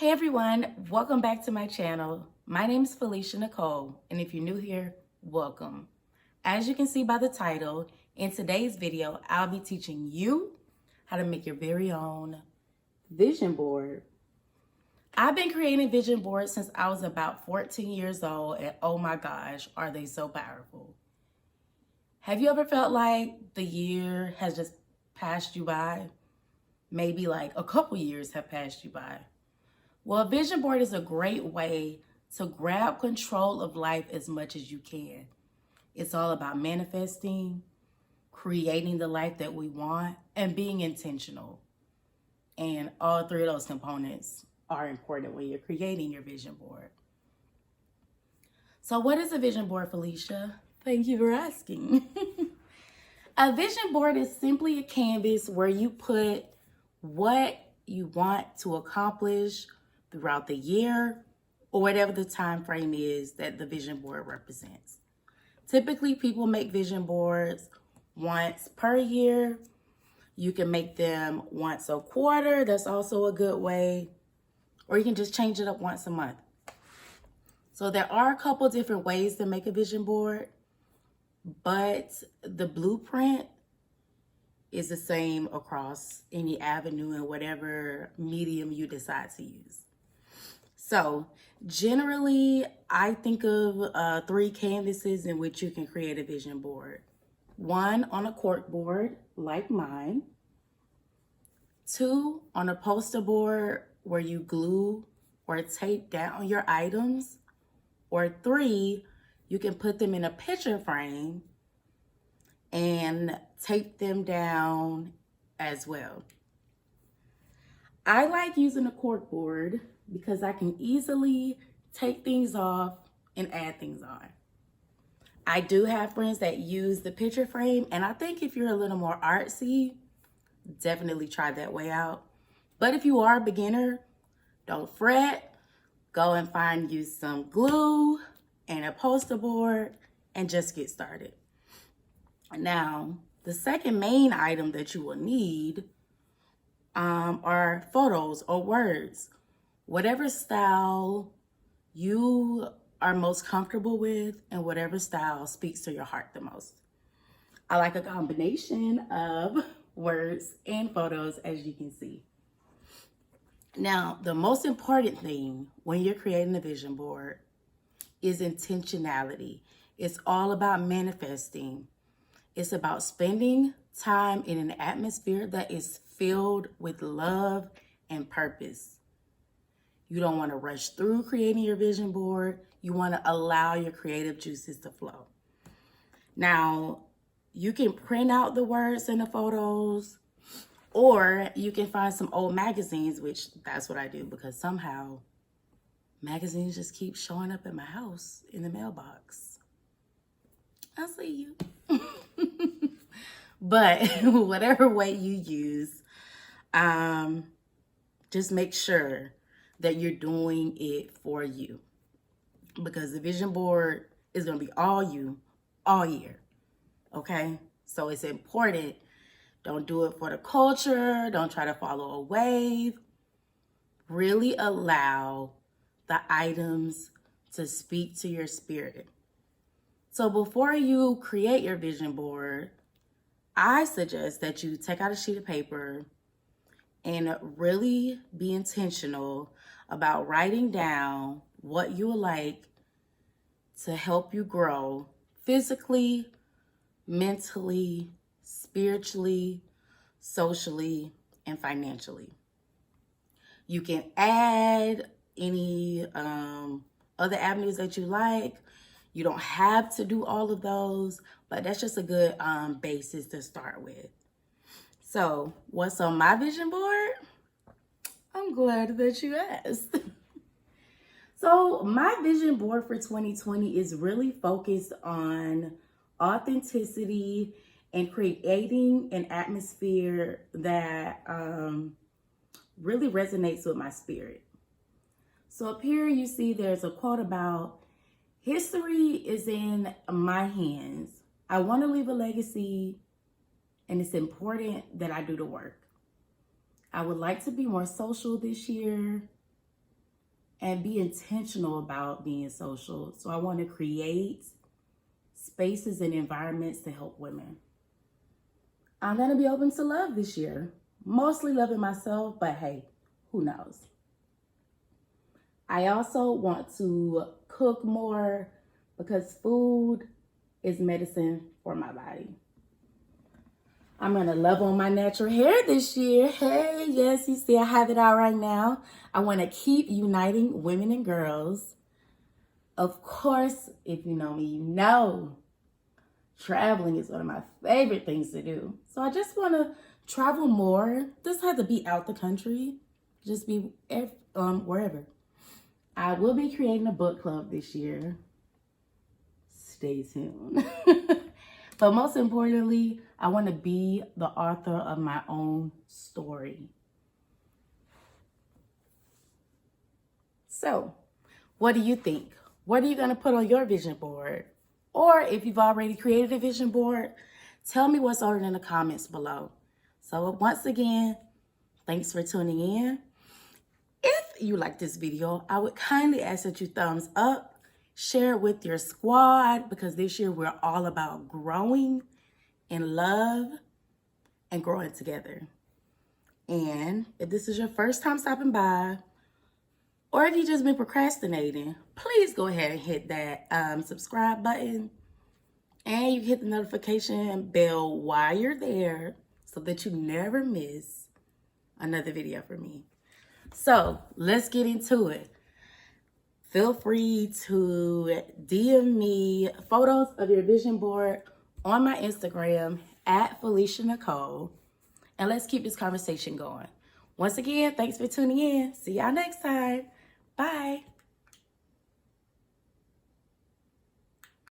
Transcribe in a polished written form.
Hey everyone, welcome back to my channel. My name is Felicia Nicole, and if you're new here, welcome. As you can see by the title, in today's video, I'll be teaching you how to make your very own vision board. I've been creating vision boards since I was about 14 years old, and oh my gosh, are they so powerful. Have you ever felt like the year has just passed you by? Maybe like a couple years have passed you by. Well, a vision board is a great way to grab control of life as much as you can. It's all about manifesting, creating the life that we want, and being intentional. And all three of those components are important when you're creating your vision board. So what is a vision board, Felicia? Thank you for asking. A vision board is simply a canvas where you put what you want to accomplish throughout the year or whatever the time frame is that the vision board represents. Typically, people make vision boards once per year. You can make them once a quarter. That's also a good way. Or you can just change it up once a month. So there are a couple different ways to make a vision board, but the blueprint is the same across any avenue and whatever medium you decide to use. So generally, I think of 3 canvases in which you can create a vision board. 1 on a cork board, like mine. 2 on a poster board where you glue or tape down your items. Or 3, you can put them in a picture frame and tape them down as well. I like using a cork board because I can easily take things off and add things on. I do have friends that use the picture frame, and I think if you're a little more artsy, definitely try that way out. But if you are a beginner, don't fret. Go and find you some glue and a poster board and just get started. Now, the second main item that you will need are photos or words. Whatever style you are most comfortable with and whatever style speaks to your heart the most. I like a combination of words and photos, as you can see. Now, the most important thing when you're creating a vision board is intentionality. It's all about manifesting. It's about spending time in an atmosphere that is filled with love and purpose. You don't want to rush through creating your vision board. You want to allow your creative juices to flow. Now, you can print out the words and the photos, or you can find some old magazines, which that's what I do because somehow magazines just keep showing up at my house in the mailbox. I see you. But whatever way you use, just make sure that you're doing it for you, because the vision board is going to be all you all year. Okay? So it's important. Don't do it for the culture. Don't try to follow a wave. Really allow the items to speak to your spirit. So before you create your vision board, I suggest that you take out a sheet of paper and really be intentional about writing down what you would like to help you grow physically, mentally, spiritually, socially, and financially. You can add any other avenues that you like. You don't have to do all of those, but that's just a good basis to start with. So what's on my vision board? I'm glad that you asked. So my vision board for 2020 is really focused on authenticity and creating an atmosphere that really resonates with my spirit. So up here you see there's a quote about, "History is in my hands. I want to leave a legacy, and it's important that I do the work. I would like to be more social this year. and be intentional about being social. So I want to create spaces and environments to help women. I'm going to be open to love this year, mostly loving myself, but hey, who knows? I also want to cook more because food is medicine for my body. I'm going to love on my natural hair this year. Hey, yes, you see I have it out right now. I want to keep uniting women and girls. Of course, if you know me, you know traveling is one of my favorite things to do. So I just want to travel more. Doesn't have to be out the country. Just be wherever. I will be creating a book club this year. Stay tuned. But most importantly, I want to be the author of my own story. So, what do you think? What are you going to put on your vision board? Or if you've already created a vision board, tell me what's on in the comments below. So once again, thanks for tuning in. If you like this video, I would kindly ask that you thumbs up. Share it with your squad because this year we're all about growing in love and growing together. And if this is your first time stopping by, or if you've just been procrastinating, please go ahead and hit that subscribe button. And you hit the notification bell while you're there so that you never miss another video from me. So let's get into it. Feel free to DM me photos of your vision board on my Instagram at Felicia Nicole. And let's keep this conversation going. Once again, thanks for tuning in. See y'all next time. Bye.